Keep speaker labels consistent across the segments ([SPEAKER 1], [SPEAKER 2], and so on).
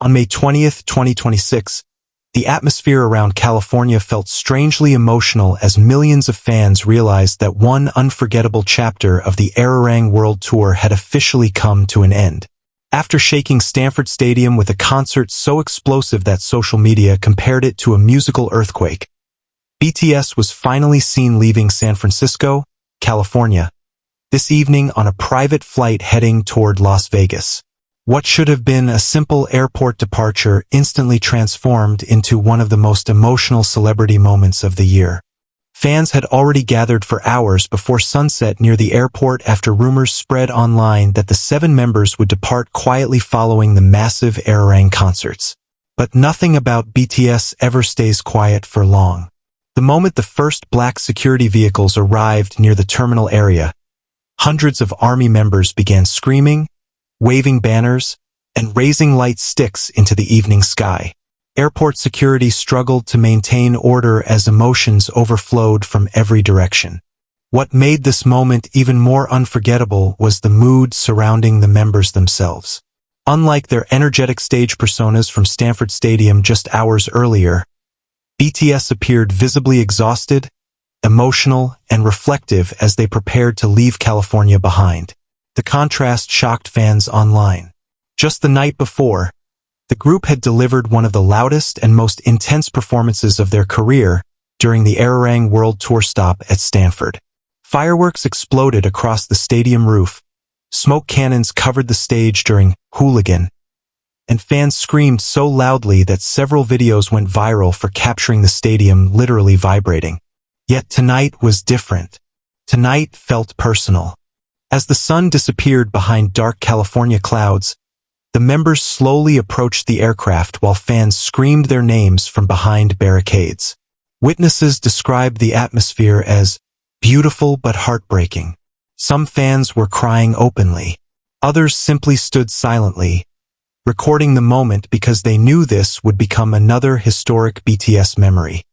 [SPEAKER 1] On May 20th, 2026, the atmosphere around California felt strangely emotional as millions of fans realized that one unforgettable chapter of the ARIRANG World Tour had officially come to an end. After shaking Stamford Stadium with a concert so explosive that social media compared it to a musical earthquake, BTS was finally seen leaving San Francisco, California, this evening on a private flight heading toward Las Vegas. What should have been a simple airport departure instantly transformed into one of the most emotional celebrity moments of the year. Fans had already gathered for hours before sunset near the airport after rumors spread online that the 7 members would depart quietly following the massive ARIRANG concerts. But nothing about BTS ever stays quiet for long. The moment the first black security vehicles arrived near the terminal area, hundreds of army members began screaming, waving banners, and raising light sticks into the evening sky. Airport security struggled to maintain order as emotions overflowed from every direction. What made this moment even more unforgettable was the mood surrounding the members themselves. Unlike their energetic stage personas from Stamford Stadium just hours earlier, BTS appeared visibly exhausted, emotional, and reflective as they prepared to leave California behind. The contrast shocked fans online. Just the night before, the group had delivered one of the loudest and most intense performances of their career during the ARIRANG World Tour stop at Stamford. Fireworks exploded across the stadium roof, smoke cannons covered the stage during Hooligan, and fans screamed so loudly that several videos went viral for capturing the stadium literally vibrating. Yet tonight was different. Tonight felt personal. As the sun disappeared behind dark California clouds, the members slowly approached the aircraft while fans screamed their names from behind barricades. Witnesses described the atmosphere as beautiful but heartbreaking. Some fans were crying openly. Others simply stood silently, recording the moment because they knew this would become another historic BTS memory.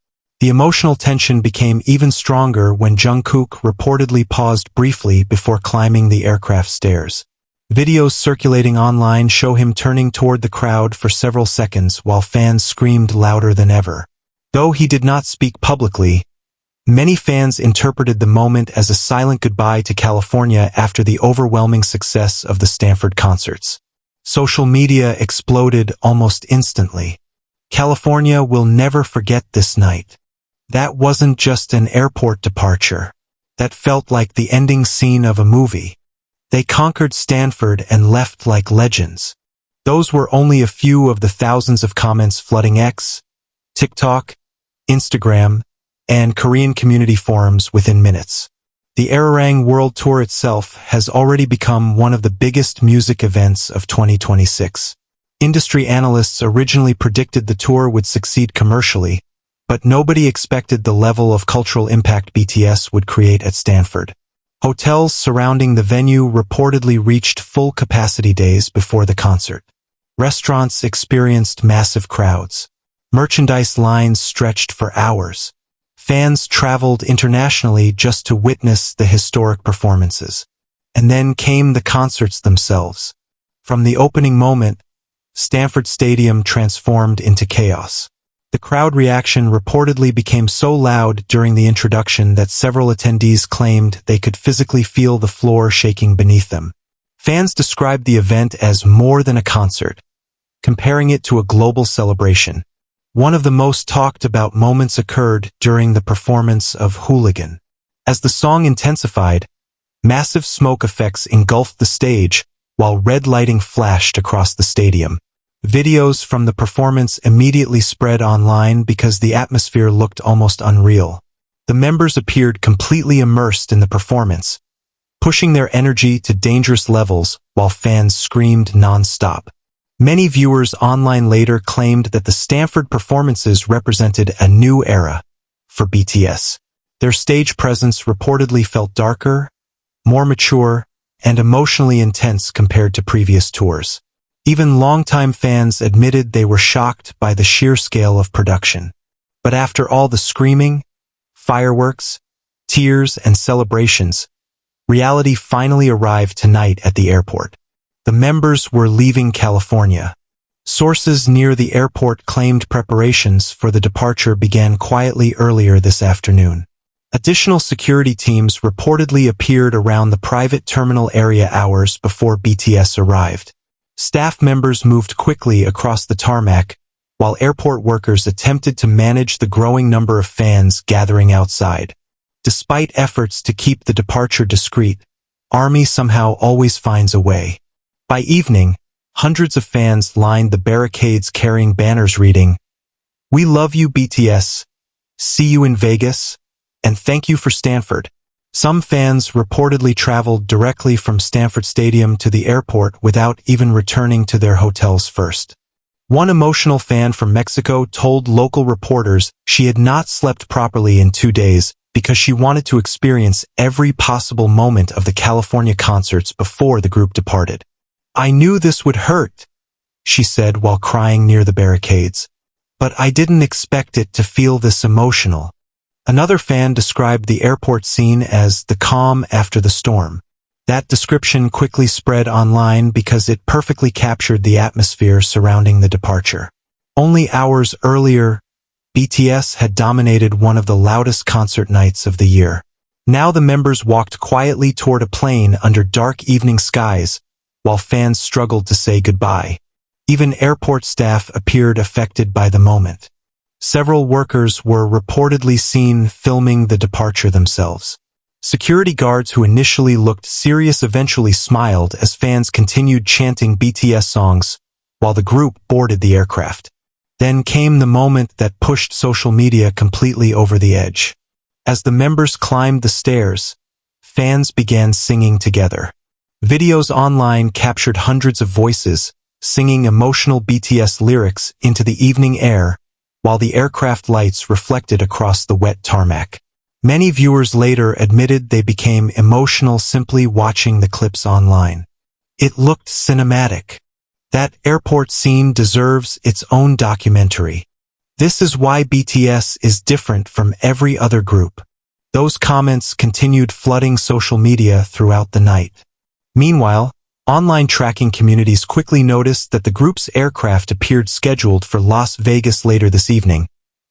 [SPEAKER 1] The emotional tension became even stronger when Jungkook reportedly paused briefly before climbing the aircraft stairs. Videos circulating online show him turning toward the crowd for several seconds while fans screamed louder than ever. Though he did not speak publicly, many fans interpreted the moment as a silent goodbye to California after the overwhelming success of the Stanford concerts. Social media exploded almost instantly. California will never forget this night. That wasn't just an airport departure. That felt like the ending scene of a movie. They conquered Stanford and left like legends. Those were only a few of the thousands of comments flooding X, TikTok, Instagram, and Korean community forums within minutes. The ARIRANG World Tour itself has already become one of the biggest music events of 2026. Industry analysts originally predicted the tour would succeed commercially, but nobody expected the level of cultural impact BTS would create at Stanford. Hotels surrounding the venue reportedly reached full capacity days before the concert. Restaurants experienced massive crowds. Merchandise lines stretched for hours. Fans traveled internationally just to witness the historic performances. And then came the concerts themselves. From the opening moment, Stamford Stadium transformed into chaos. The crowd reaction reportedly became so loud during the introduction that several attendees claimed they could physically feel the floor shaking beneath them. Fans described the event as more than a concert, comparing it to a global celebration. One of the most talked about moments occurred during the performance of Hooligan. As the song intensified, massive smoke effects engulfed the stage, while red lighting flashed across the stadium. Videos from the performance immediately spread online because the atmosphere looked almost unreal. The members appeared completely immersed in the performance, pushing their energy to dangerous levels while fans screamed non-stop. Many viewers online later claimed that the Stanford performances represented a new era for BTS. Their stage presence reportedly felt darker, more mature, and emotionally intense compared to previous tours. Even longtime fans admitted they were shocked by the sheer scale of production. But after all the screaming, fireworks, tears, and celebrations, reality finally arrived tonight at the airport. The members were leaving California. Sources near the airport claimed preparations for the departure began quietly earlier this afternoon. Additional security teams reportedly appeared around the private terminal area hours before BTS arrived. Staff members moved quickly across the tarmac, while airport workers attempted to manage the growing number of fans gathering outside. Despite efforts to keep the departure discreet, ARMY somehow always finds a way. By evening, hundreds of fans lined the barricades carrying banners reading, "We love you BTS, see you in Vegas, and thank you for Stanford." Some fans reportedly traveled directly from Stamford Stadium to the airport without even returning to their hotels first. One emotional fan from Mexico told local reporters she had not slept properly in 2 days because she wanted to experience every possible moment of the California concerts before the group departed. "I knew this would hurt," she said while crying near the barricades, "but I didn't expect it to feel this emotional." Another fan described the airport scene as the calm after the storm. That description quickly spread online because it perfectly captured the atmosphere surrounding the departure. Only hours earlier, BTS had dominated one of the loudest concert nights of the year. Now the members walked quietly toward a plane under dark evening skies, while fans struggled to say goodbye. Even airport staff appeared affected by the moment. Several workers were reportedly seen filming the departure themselves. Security guards who initially looked serious eventually smiled as fans continued chanting BTS songs while the group boarded the aircraft. Then came the moment that pushed social media completely over the edge. As the members climbed the stairs, fans began singing together. Videos online captured hundreds of voices, singing emotional BTS lyrics into the evening air, while the aircraft lights reflected across the wet tarmac. Many viewers later admitted they became emotional simply watching the clips online. It looked cinematic. That airport scene deserves its own documentary. This is why BTS is different from every other group. Those comments continued flooding social media throughout the night. Meanwhile, online tracking communities quickly noticed that the group's aircraft appeared scheduled for Las Vegas later this evening,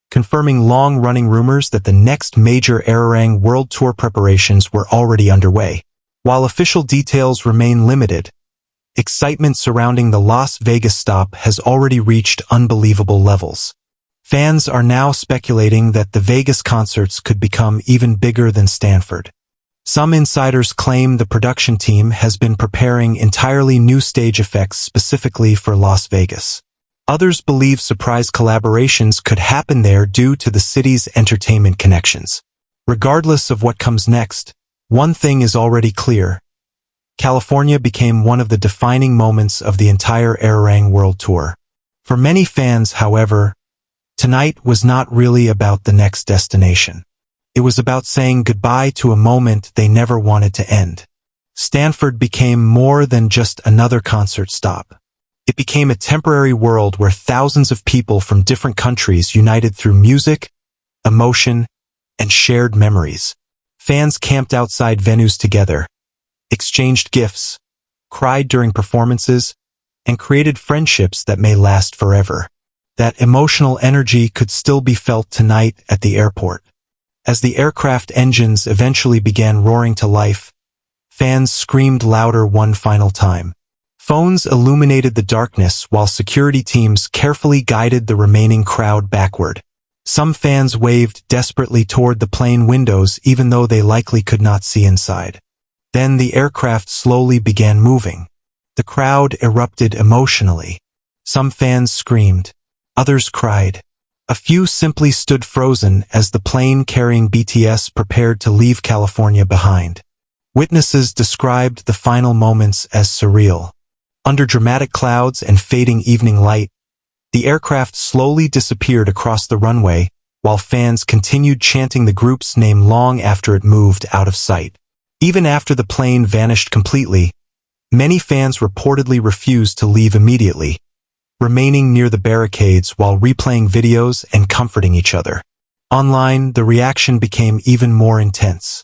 [SPEAKER 1] confirming long-running rumors that the next major ARIRANG World Tour preparations were already underway. While official details remain limited, excitement surrounding the Las Vegas stop has already reached unbelievable levels. Fans are now speculating that the Vegas concerts could become even bigger than Stanford. Some insiders claim the production team has been preparing entirely new stage effects specifically for Las Vegas. Others believe surprise collaborations could happen there due to the city's entertainment connections. Regardless of what comes next, one thing is already clear. California became one of the defining moments of the entire ARIRANG World Tour. For many fans, however, tonight was not really about the next destination. It was about saying goodbye to a moment they never wanted to end. Stanford became more than just another concert stop. It became a temporary world where thousands of people from different countries united through music, emotion, and shared memories. Fans camped outside venues together, exchanged gifts, cried during performances, and created friendships that may last forever. That emotional energy could still be felt tonight at the airport. As the aircraft engines eventually began roaring to life, fans screamed louder one final time. Phones illuminated the darkness while security teams carefully guided the remaining crowd backward. Some fans waved desperately toward the plane windows even though they likely could not see inside. Then the aircraft slowly began moving. The crowd erupted emotionally. Some fans screamed. Others cried. A few simply stood frozen as the plane carrying BTS prepared to leave California behind. Witnesses described the final moments as surreal. Under dramatic clouds and fading evening light, the aircraft slowly disappeared across the runway, while fans continued chanting the group's name long after it moved out of sight. Even after the plane vanished completely, many fans reportedly refused to leave immediately, remaining near the barricades while replaying videos and comforting each other. Online, the reaction became even more intense.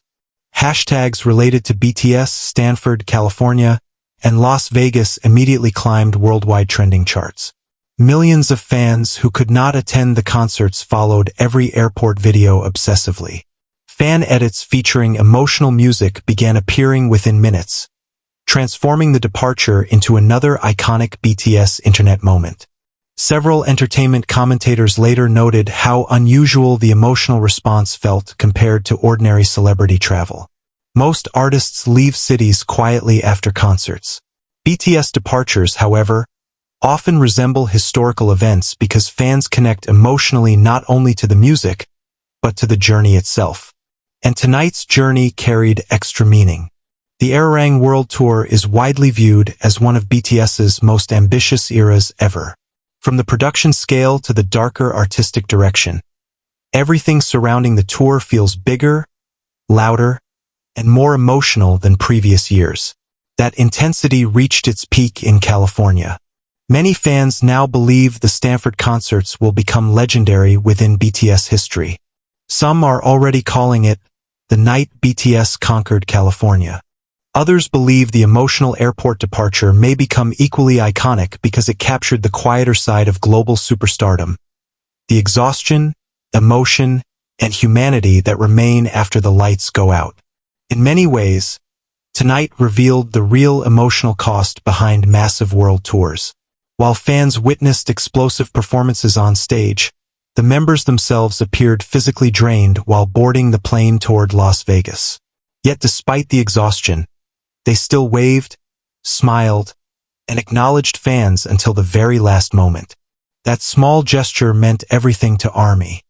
[SPEAKER 1] Hashtags related to BTS Stanford, California, and Las Vegas immediately climbed worldwide trending charts. Millions of fans who could not attend the concerts followed every airport video obsessively. Fan edits featuring emotional music began appearing within minutes, transforming the departure into another iconic BTS internet moment. Several entertainment commentators later noted how unusual the emotional response felt compared to ordinary celebrity travel. Most artists leave cities quietly after concerts. BTS departures, however, often resemble historical events because fans connect emotionally not only to the music, but to the journey itself. And tonight's journey carried extra meaning. The ARIRANG World Tour is widely viewed as one of BTS's most ambitious eras ever. From the production scale to the darker artistic direction, everything surrounding the tour feels bigger, louder, and more emotional than previous years. That intensity reached its peak in California. Many fans now believe the Stanford concerts will become legendary within BTS history. Some are already calling it the night BTS conquered California. Others believe the emotional airport departure may become equally iconic because it captured the quieter side of global superstardom, the exhaustion, emotion, and humanity that remain after the lights go out. In many ways, tonight revealed the real emotional cost behind massive world tours. While fans witnessed explosive performances on stage, the members themselves appeared physically drained while boarding the plane toward Las Vegas. Yet despite the exhaustion, they still waved, smiled, and acknowledged fans until the very last moment. That small gesture meant everything to ARMY.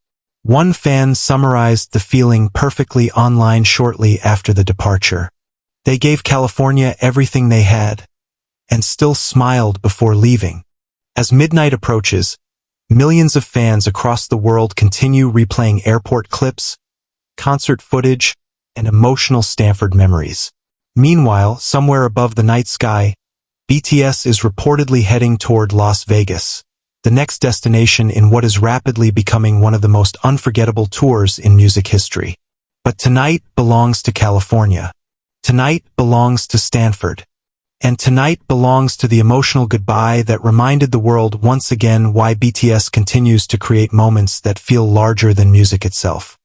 [SPEAKER 1] One fan summarized the feeling perfectly online shortly after the departure. They gave California everything they had, and still smiled before leaving. As midnight approaches, millions of fans across the world continue replaying airport clips, concert footage, and emotional Stanford memories. Meanwhile, somewhere above the night sky, BTS is reportedly heading toward Las Vegas, the next destination in what is rapidly becoming one of the most unforgettable tours in music history. But tonight belongs to California. Tonight belongs to Stanford. And tonight belongs to the emotional goodbye that reminded the world once again why BTS continues to create moments that feel larger than music itself.